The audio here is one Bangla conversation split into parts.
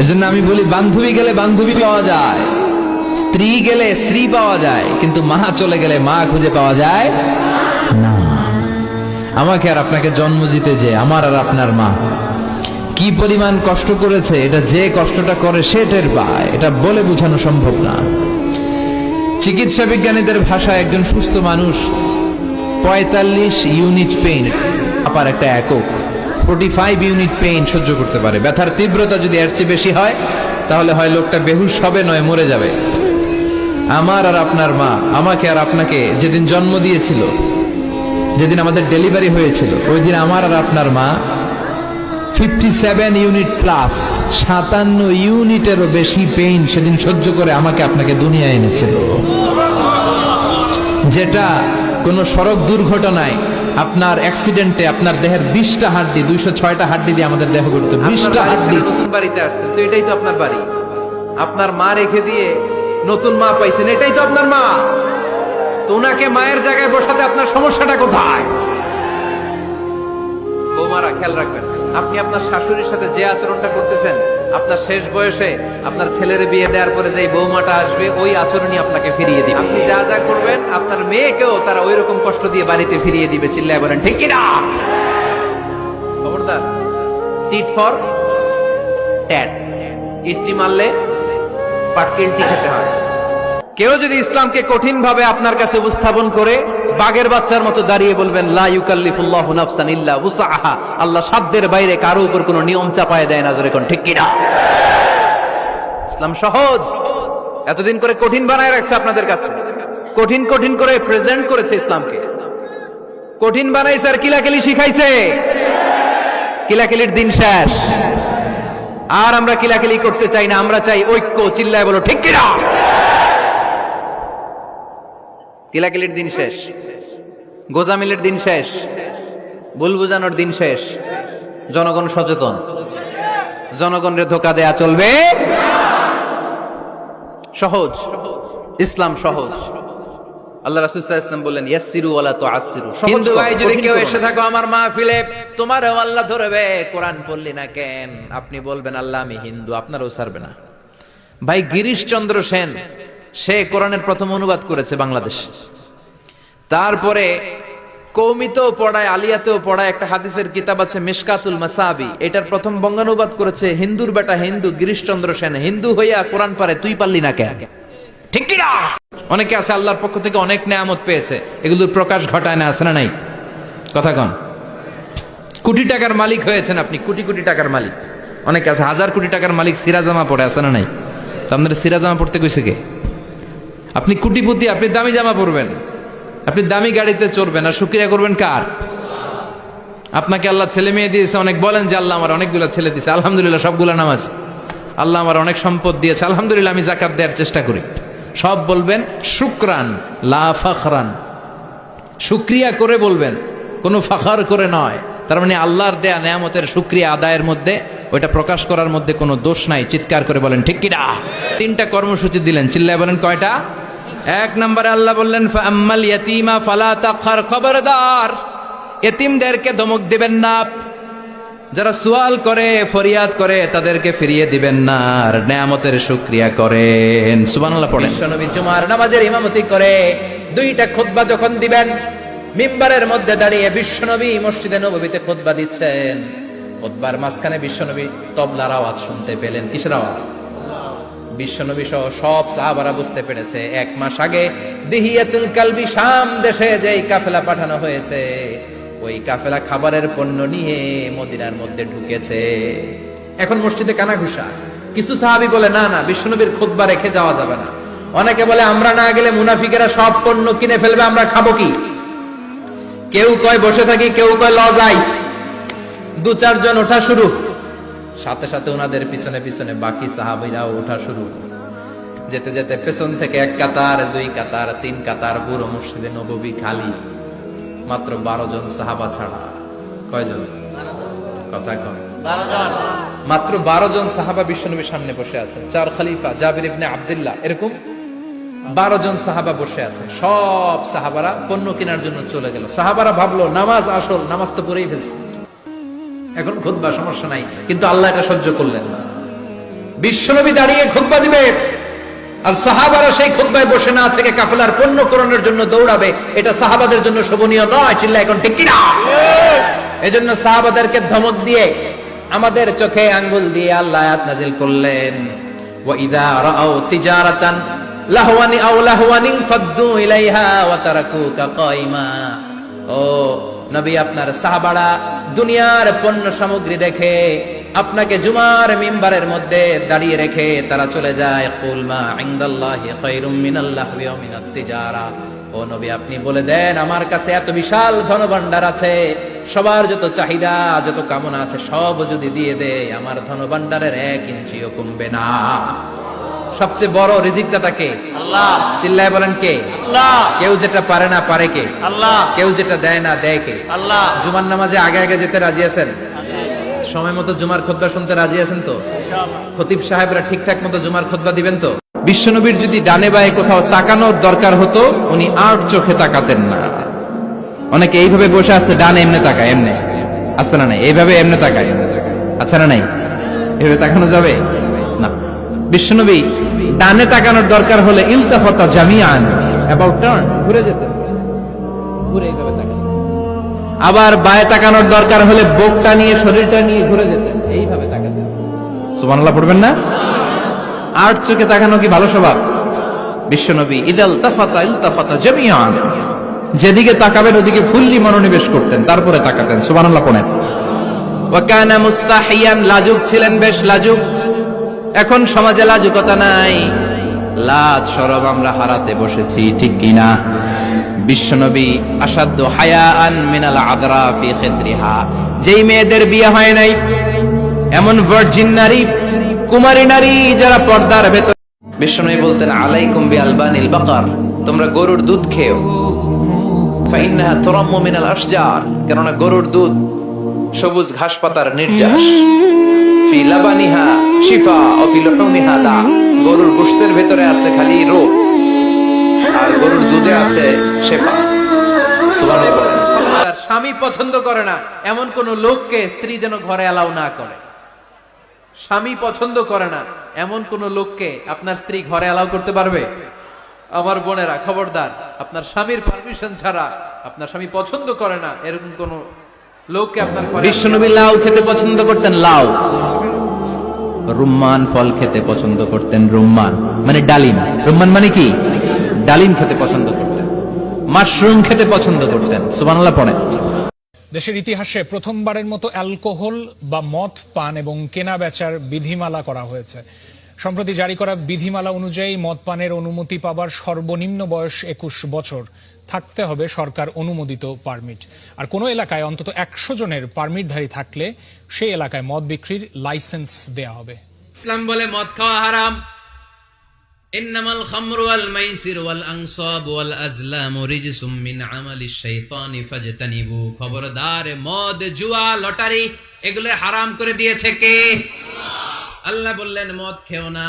এজন্য আমি বলি, বান্ধবী গেলে বান্ধবী পাওয়া যায়, স্ত্রী গেলে স্ত্রী পাওয়া যায়, কিন্তু মা চলে গেলে মা খুঁজে পাওয়া যায় না। আমাকে আর আপনাকে জন্ম দিতে যে আমার আর আপনার মা কি পরিমাণ কষ্ট করেছে, এটা যে কষ্টটা করে সে টের পায়, এটা বলে বোঝানো সম্ভব না। চিকিৎসা বিজ্ঞানীদের ভাষায় একজন সুস্থ মানুষ 45 ইউনিট পেইন, আপার একটা একক 45 ইউনিট পেইন সহ্য করতে পারে। ব্যথার তীব্রতা যদি এর চেয়ে বেশি হয় তাহলে হয় লোকটা বেহুশ হবে, নয় মরে যাবে। আমার আর আপনার মা আমাকে আর আপনাকে যেদিন জন্ম দিয়েছিল, যেদিন আমাদের ডেলিভারি হয়েছিল, ওই দিন আমার আর আপনার মা 57 ইউনিট প্লাস 57 ইউনিটেরও বেশি পেইন সেদিন সহ্য করে আমাকে আপনাকে দুনিয়ায় এনেছিল। যেটা কোনো সড়ক দুর্ঘটনায়, আপনার অ্যাক্সিডেন্টে আপনার দেহের 20টা হাড্ডি, 206টা হাড্ডি দিয়ে আমাদের দেহ গঠিত, 20টা হাড্ডি। বাড়িতে আসছেন তো এটাই তো আপনার বাড়ি, আপনার মা রেখে দিয়ে নতুন মা পাইছেন, এটাই তো আপনার মা। তো ওনাকে মায়ের জায়গায় বসাতে আপনার সমস্যাটা কোথায়? বৌমারা খেয়াল রাখবেন, আপনি আপনার শাশুড়ির সাথে যে আচরণটা করতেছেন, আপনার শেষ বয়সে আপনার ছেলের বিয়ে দেওয়ার পরে যে বৌমাটা আসবে, ওই আচরণই আপনাকে ফিরিয়ে দিবে। আপনি যা যা করবেন আপনার মেয়েকেও তারা ওই রকম কষ্ট দিয়ে বাড়িতে ফিরিয়ে দিবে। চিল্লায় বলেন ঠিক কিনা? খবরদার, টিট ফর ট্যাট, ইটটি মারলে পাটকেলটি খেতে হয়। কেউ যদি ইসলামকে কঠিন ভাবে আপনার কাছে উপস্থাপন করে, বাঘের বাচ্চার মতো দাঁড়িয়ে বলবেন লা ইউকাল্লিফুল্লাহু নাফসান ইল্লা উসআহা, আল্লাহ সাধ্যের বাইরে কারো উপর কোনো নিয়ম চাপায় দেয় না। জোরে কোন ঠিক কিনা? ইসলাম সহজ, এতদিন করে কঠিন বানায় রাখছে আপনাদের কাছে, কঠিন কঠিন করে প্রেজেন্ট করেছে ইসলামকে, কঠিন বানাইছে আর কিলাকিলি শিখাইছে। কিলাকিলির দিন শেষ, আর আমরা কিলাকিলি করতে চাই না, আমরা চাই ঐক্য। চিল্লায় বলো ঠিক কিনা? কিলাকিলির দিন শেষ, গোজামিলের দিন শেষ, ভুল বুঝানোর দিন শেষ। জনগণ সচেতন, জনগণের ধোকা দেয়া চলবে। সহজ, ইসলাম সহজ। আল্লাহ রাসূল সাল্লাল্লাহু আলাইহি ওয়াসাল্লাম বললেন ইয়াসসিরু ওয়ালা তুআসসিরু। হিন্দু ভাই যদি কেউ এসে থাকো আমার মাহফিলে, তোমারও আল্লাহ ধরবে, কোরআন পড়লি না কেন? আপনি বলবেন আল্লাহ আমি হিন্দু, আপনারও ছাড়বে না। ভাই গিরিশচন্দ্র সেন, সে কোরআনের প্রথম অনুবাদ করেছে বাংলাদেশ। তারপরে কৌমিতেও পড়ায়, আলিয়াতেও পড়ায়। একটা হাদিসের কিতাব আছে মিশকাতুল মাসাবি, এটার প্রথম বঙ্গানুবাদ করেছে হিন্দুর বেটা হিন্দু গিরিশচন্দ্র সেন। হিন্দু হইয়া কোরআন পারে, তুই পারলি না কেন? ঠিক কি না? অনেকে আছে আল্লাহর পক্ষ থেকে অনেক নেয়ামত পেয়েছে, এগুলোর প্রকাশ ঘটায় না, আছে না নাই? কথা কন। কোটি টাকার মালিক হয়েছেন আপনি, কোটি কোটি টাকার মালিক। অনেকে আছে হাজার কোটি টাকার মালিক, সিরাজামা পড়ে, আছে না নাই? তো আপনাদের সিরাজামা পড়তে কইছে কে? আপনি কোটিপতি, আপনি দামি জামা পরবেন, আপনি দামি গাড়িতে চড়বেন, আর শুকরিয়া করবেন কার? আপনাকে আল্লাহ ছেলে মেয়ে দিয়েছে অনেক, বলেন যে আল্লাহ আমার অনেকগুলো ছেলে দিয়েছে, আলহামদুলিল্লাহ সবগুলো নামাজ। আল্লাহ আমার অনেক সম্পদ দিয়েছে, আলহামদুলিল্লাহ আমি যাকাত দেওয়ার চেষ্টা করি। সব বলবেন শুকরান লা ফাখরান, শুকরিয়া করে বলবেন, কোনো ফাখার করে নয়। তার মানে আল্লাহর দেয়া নেয়ামতের শুকরিয়া আদায়ের মধ্যে, ওইটা প্রকাশ করার মধ্যে কোনো দোষ নাই। চিৎকার করে বলেন ঠিক কিনা? 3টা কর্মসূচি দিলেন, চিল্লায় বলেন কয়টা? 1 নম্বরে আল্লাহ বললেন ফাআম্মাল ইয়াতীমা ফালা তাকহার, খবরদার এতিমদেরকে ধমক দিবেন না, যারা সুয়াল করে ফরিয়াদ করে তাদেরকে ফিরিয়ে দিবেন না, আর নেয়ামতের শুকরিয়া করেন। সুবহানাল্লাহ পড়েন। বিশ্বনবী জুমার নামাজের ইমামতি করে 2টা খুতবা যখন দিবেন, মিম্বারের মধ্যে দাঁড়িয়ে বিশ্বনবী মসজিদে নববীতে খুতবা দিচ্ছেন। খুতবার মাঝখানে বিশ্বনবী তবলার আওয়াজ শুনতে পেলেন। কিসের আওয়াজ? বিশ্বনবী সহ সব সাহাবারা বুঝতে পেরেছে 1 মাস আগে দিহিয়াতুল কালবি শাম দেশে যেই কাফেলা পাঠানো হয়েছে, ওই কাফেলা খাবারের পণ্য নিয়ে মদিনার মধ্যে ঢুকেছে। এখন মসজিদে কানাঘুষা। কিছু সাহাবী বলে না না, বিশ্বনবীর খুতবা রেখে যাওয়া যাবে না। অনেকে বলে আমরা না গেলে মুনাফিকেরা সব পণ্য কিনে ফেলবে, আমরা খাবো কি? কেউ কয় বসে থাকি, কেউ কয় ল যাই। 2-4 জন ওঠা শুরু, সাথে সাথে ওনাদের পিছনে পিছনে বাকি সাহাবীরাও ওঠা শুরু। যেতে যেতে পেছন থেকে 1 কাতার, 2 কাতার, 3 কাতার, পুরো মসজিদে নববী খালি, মাত্র 12 জন সাহাবা ছাড়া। কয়জন? কথা কয় 12 জন। মাত্র 12 জন সাহাবা বিশ্বনবীর সামনে বসে আছেন। 4 খলিফা, জাবির ইবনে আব্দুল্লাহ, এরকম 12 জন সাহাবা বসে আছে। সব সাহাবারা পণ্য কেনার জন্য চলে গেল। সাহাবারা ভাবলো নামাজ আসল, নামাজ তো পড়েই ফেলছে, এখন খুতবা সমস্যা নাই, কিন্তু আল্লাহ এটা সহ্য করলেন না। বিশ্বনবী দাঁড়িয়ে খুতবা দিবে আর সাহাবারা সেই খুতবায় বসে না থেকে কাফেলার পণ্য করণের জন্য দৌড়াবে, এটা সাহাবাদের জন্য শোভনীয় নয়। চিল্লা এখন ঠিক কিনা? এজন্য সাহাবাদেরকে ধমক দিয়ে আমাদের চোখে আঙ্গুল দিয়ে আল্লাহ আয়াত নাযিল করলেন, ওয়া ইযা রাআউ তিজারাতান লাহওয়ান আও লাহওয়ানিন ফাদ্দু ইলাইহা ওয়া তারাকুকা কাইমা। ও নবী, আপনার সাহাবারা দুনিয়ার পণ্য সামগ্রী দেখে আপনাকে জুমার মিম্বারের মধ্যে দাঁড়িয়ে রেখে তারা চলে যায়। কুল মা ইনদাল্লাহি খায়রুম মিনাল লাহওয়ি ওয়া মিনাত তিজারা। ও নবী, আপনি বলে দেন আমার কাছে এত বিশাল ধনভাণ্ডার আছে, সবার যত চাহিদা যত কামনা আছে সব যদি দিয়ে দেয় আমার ধনভাণ্ডারের 1 ইঞ্চিও কমবে না। সবচেয়ে বড় রিজিকদাতা কে? আল্লাহ। চিল্লায় বলেন কে? আল্লাহ। কেউ যেটা পারে না পারে কে? আল্লাহ। কেউ যেটা দেয় না দেয় কে? আল্লাহ। জুমার নামাজে আগে আগে যেতে রাজি আছেন? সময় মতো জুমার খুতবা শুনতে রাজি আছেন তো? খতিব সাহেবরা ঠিকঠাক মতো জুমার খুতবা দিবেন তো? বিশ্বনবীর যদি ডানে বায়ে কোথাও তাকানোর দরকার হতো, উনি আর চোখে তাকাতেন না। অনেকে এইভাবে বসে আছে, ডানে এমনে তাকায়, এমনে আছে না নাই? এইভাবে এমনে তাকায়, আচ্ছা না নাই? এভাবে তাকানো যাবে না। বিশ্বনবী ডানে তাকানোর দরকার হলে ইলতাফাতা জামিআন, অ্যাবাউট টার্ন, ঘুরে যেতেন, ঘুরে এইভাবে তাকান। আবার বায়ে তাকানোর দরকার হলে বুকটা নিয়ে শরীরটা নিয়ে ঘুরে যেতেন, এইভাবে তাকাতেন। সুবহানাল্লাহ পড়বেন না? আর চোখে তাকানো কি ভালো স্বভাব? বিশ্বনবী ইদাল তাফাতা ইলতাফাতা জামিআন, যেদিকে তাকাবেন ওদিকে ফুললি মনোনিবেশ করতেন, তারপরে তাকাতেন। সুবহানাল্লাহ পড়েন। ওয়া কানা মুস্তাহিয়ান, লাজুক ছিলেন, বেশ লাজুক। এখন সমাজে লাজুকতা নাই, লাজ শরম আমরা হারাতে বসেছি, ঠিক কিনা? বিশ্বনবী আসাদ্দু হায়াআন মিনাল আযরা ফি খিদরিহা, যেই মেয়েদের বিয়ে হয় নাই, এমন ভার্জিন নারী, কুমারী নারী যারা পর্দার ভেতর। বিশ্বনবী বলতেন, আলাইকুম বিআলবানিল বাকার, তোমরা গরুর দুধ খেও। ফাইন্নাহা তুরাম্মু মিনাল আশজার, কেননা গরুর দুধ সবুজ ঘাস পাতার নির্যাস। ফি লাবানিহা শিফা ওয়া ফি লুহুমিহা দা, গরুর গোশতের ভেতরে আছে খালি রোগ আর গরুর দুধে আছে শেফা। সুবহানাল্লাহ বলেন। তার স্বামী পছন্দ করে না এমন কোন লোককে স্ত্রী যেন ঘরে অ্যালাউ না করে। স্বামী পছন্দ করে না এমন কোন লোককে আপনার স্ত্রী ঘরে অ্যালাউ করতে পারবে? আমার বোনেরা খবরদার, আপনার স্বামীর পারমিশন ছাড়া, আপনার স্বামী পছন্দ করে না এরকম কোন লোককে আপনার ঘরে। বিশ্বনবী লাউ খেতে পছন্দ করতেন, লাউ। রুম্মান ফল খেতে পছন্দ করতেন, রুম্মান মানে ডালিম। রুম্মান মানে কি? ডালিম খেতে পছন্দ করতেন। মাশরুম খেতে পছন্দ করতেন। সুবহানাল্লাহ পড়েন। দেশের ইতিহাসে প্রথমবারের মতো অ্যালকোহল বা মদ পান এবং কেনা বেচার বিধিমালা করা হয়েছে। সম্প্রতি জারি করা বিধিমালা অনুযায়ী মদ পানের অনুমতি পাবার সর্বনিম্ন বয়স 21 বছর, থাকতে হবে সরকার অনুমোদিত পারমিট। আর কোনো এলাকায় অন্তত 100 জনের পারমিটধারী থাকলে সেই এলাকায় মদ বিক্রির লাইসেন্স দেয়া হবে। ইসলাম বলে মদ খাওয়া হারাম। ইন্নামাল খামরু ওয়াল মাইসির ওয়াল আনসাব ওয়াল আজলামু রিজসুম মিন আমালিশ শাইতানি ফাজতানিবু। খবরদার, মদ, জুয়া, লটারি এগুলো হারাম করে দিয়েছে কে? আল্লাহ বললেন মদ খেও না,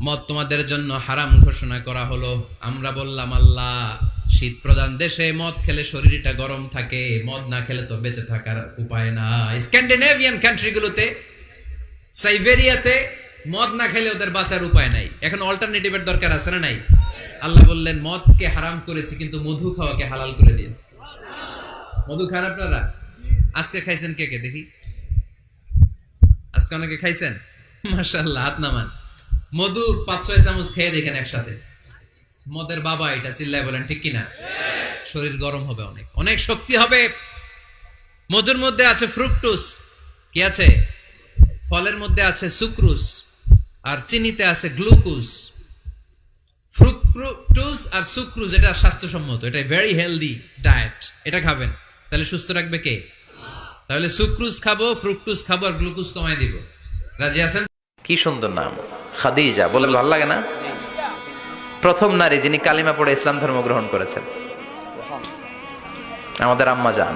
মদ তোমাদের জন্য হারাম ঘোষণা করা হলো। আমরা বললাম আল্লাহ, শীত প্রধান দেশে মদ খেলে শরীরটা গরম থাকে, মদ না খেলে তো বেঁচে থাকার উপায় না। স্ক্যান্ডিনেভিয়ান কান্ট্রিগুলোতে, সাইবেরিয়াতে মদ না খেলে ওদের বাঁচার উপায় নাই। এখন অল্টারনেটিভের দরকার আছে না নাই? আল্লাহ বললেন মদকে হারাম করেছি কিন্তু মধু খাওয়াকে হালাল করে দিয়েছি। মধু খান আপনারা? আজকে খাইছেন কে কে দেখি? আজকে অনেকে খাইছেন? মাশাআল্লাহ, হাত নামান। মধু 5-6 চামচ খেয়ে দেখেন একসাথে। মদের বাবা এটা, চিল্লায় বলেন ঠিক কিনা? শরীর গরম হবে, অনেক অনেক শক্তি হবে। মধুর মধ্যে আছে ফ্রুকটোজ, কি আছে? ফলের মধ্যে আছে সুক্রোজ, আর চিনিতে আছে গ্লুকোজ। ফ্রুকটোজ আর সুক্রোজ এটা স্বাস্থ্যসম্মত, এটা ভেরি হেলদি ডায়েট। এটা খাবেন, তাহলে সুস্থ রাখবে কে? তাহলে সুক্রোজ খাবো, ফ্রুকটোজ খাবো, আর গ্লুকোজ কমায় দিব। রাজি আছেন? কি সুন্দর নাম, খাদিজা। বলে ভালো লাগে না? প্রথম নারী যিনি কালিমা পড়ে ইসলাম ধর্ম গ্রহণ করেছেন, আমাদের আম্মা জান।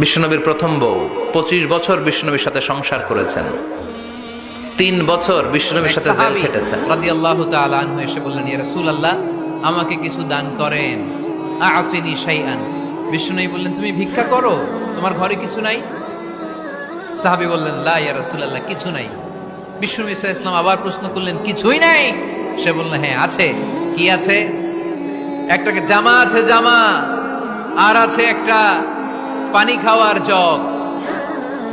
বিশ্বনবীর প্রথম বউ, 25 বছর বিশ্বনবীর সাথে সংসার করেছেন, 3 বছর বিশ্বনবীর সাথে জেল খেটেছেন। রাদিয়াল্লাহু তাআলা আনহু এসে বললেন, ইয়া রাসূলুল্লাহ, আমাকে কিছু দান করেন, আ'তিনি শাইআন। বিশ্বনবী বললেন, তুমি ভিক্ষা করো, তোমার ঘরে কিছু নাই? সাহাবী বললেন, লা ইয়া রাসূলুল্লাহ, কিছু নাই। বিষ্ণু ঈসা ইসলাম আবার প্রশ্ন করলেন, কিছুই নাই? সে বলল, হ্যাঁ আছে। কি আছে? একটা জামা আছে, জামা, আর আছে একটা পানি খাওয়ার জগ।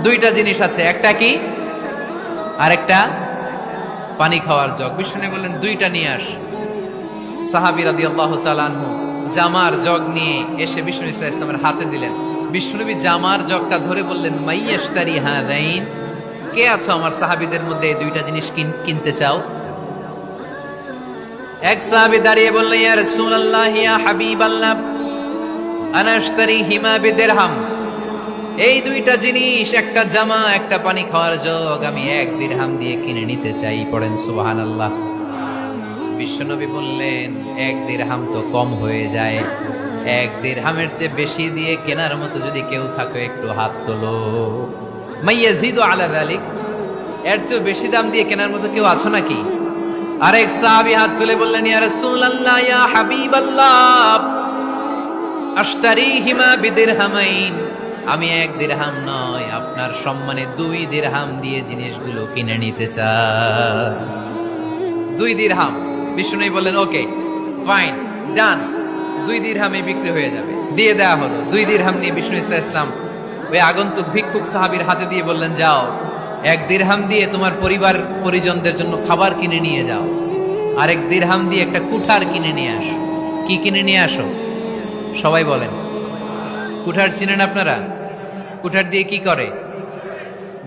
দুইটা জিনিস আছে, একটা কি আর একটা পানি খাওয়ার জগ। বিষ্ণু বললেন, দুইটা নিয়ে আস। সাহাবী রাদিয়াল্লাহু তাআলা আনহু জামার জগ নিয়ে এসে বিষ্ণু ঈসা ইসলামের হাতে দিলেন। বিষ্ণুনবী জামার জগটা ধরে বললেন, মাইয়াশতারি হাদাইন, কে আছো আমার সাহাবীদের মধ্যে এই দুইটা জিনিস কিনতে চাও? এক সাহাবী দাঁড়িয়ে বললেন, ইয়া রাসূলুল্লাহ, ইয়া হাবিবাল্লাহ, আনা আশতারিহিমা বিদিরহাম। এই দুইটা জিনিস, একটা জামা, একটা পানি খাওয়ার জগ, আমি 1 দিরহাম দিয়ে কিনে নিতে চাই। পড়েন সুবহানাল্লাহ। বিশ্বনবী বললেন, 1 দিরহাম তো কম হয়ে যায়, 1 দিরহামের চেয়ে বেশি দিয়ে কেনার মতো যদি কেউ থাকে একটু হাত তোলো। মাইয়াজিদু আলা যালিক, এর চেয়ে বেশি দাম দিয়ে কেনার মতো কেউ আছো নাকি? আরেক সাহাবী হাত তুলে বললেন, ইয়া রাসূলুল্লাহ, ইয়া হাবিবাল্লাহ, আশতারিহিমা বিদিরহামাইন, আমি 1 দিরহাম নয়, আপনার সম্মানে 2 দিরহাম দিয়ে জিনিসগুলো কিনে নিতে চাই। 2 দিরহাম। বিষ্ণু বললেন, ওকে ফাইন, ডান, 2 দিরহামে বিক্রি হয়ে যাবে। দিয়ে দেওয়া হলো। 2 দিরহাম নিয়ে বিষ্ণু ঈসা ইসলাম ওই আগন্তুক ভিক্ষুক সাহাবীর হাতে দিয়ে বললেন, যাও, 1 দিরহাম দিয়ে তোমার পরিবার পরিজনদের জন্য খাবার কিনে নিয়ে যাও, আর 1 দিরহাম দিয়ে একটা কুঠার কিনে নিয়ে আসো। কি কিনে নিয়ে আসো? সবাই বলেন। কুঠার চিনেন আপনারা? কুঠার দিয়ে কি করে?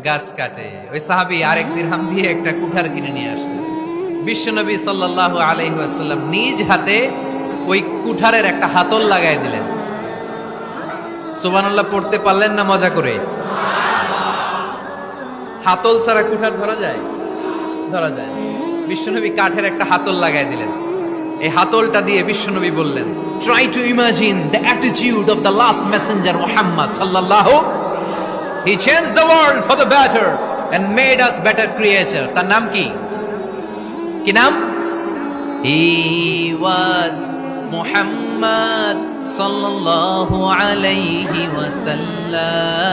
গাছ কাটে। ওই সাহাবী আর 1 দিরহাম দিয়ে একটা কুঠার কিনে নিয়ে আসলেন। বিশ্বনবী সাল্লাল্লাহু আলাইহি ওয়াসাল্লাম নিজ হাতে ওই কুঠারের একটা হাতল লাগাই দিলেন। সুবহানাল্লাহ পড়তে পারলেন না মজা করে? হাতল ছাড়া কুঠার ধরা যায়? ধরা যায়। বিশ্বনবী কাঠের একটা হাতল লাগাই দিলেন। এই হাতলটা দিয়ে বিশ্বনবী বললেন, try to imagine the attitude of the last messenger Muhammad সাল্লাল্লাহু, he changed the world for the better and made us better creature. তার নাম কি? কি নাম? হি ওয়াজ মুহাম্মদ সাল্লাল্লাহু আলাইহি ওয়াসাল্লাম।